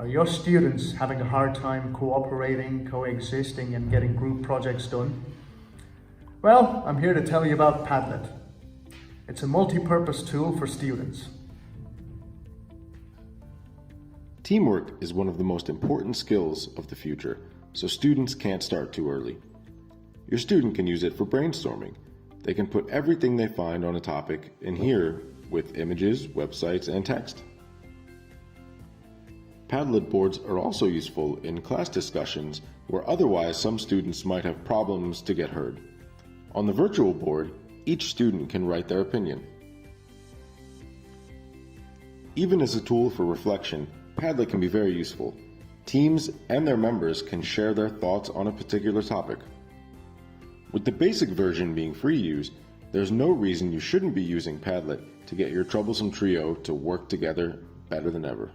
Are your students having a hard time cooperating, coexisting, and getting group projects done? Well, I'm here to tell you about PADLET. It's a multi-purpose tool for students. Teamwork is one of the most important skills of the future, so students can't start too early. Your student can use it for brainstorming. They can put everything they find on a topic in here with images, websites, and text. Padlet boards are also useful in class discussions where otherwise some students might have problems to get heard. On the virtual board, each student can write their opinion. Even as a tool for reflection, Padlet can be very useful. Teams and their members can share their thoughts on a particular topic. With the basic version being free use, there's no reason you shouldn't be using Padlet to get your troublesome trio to work together better than ever.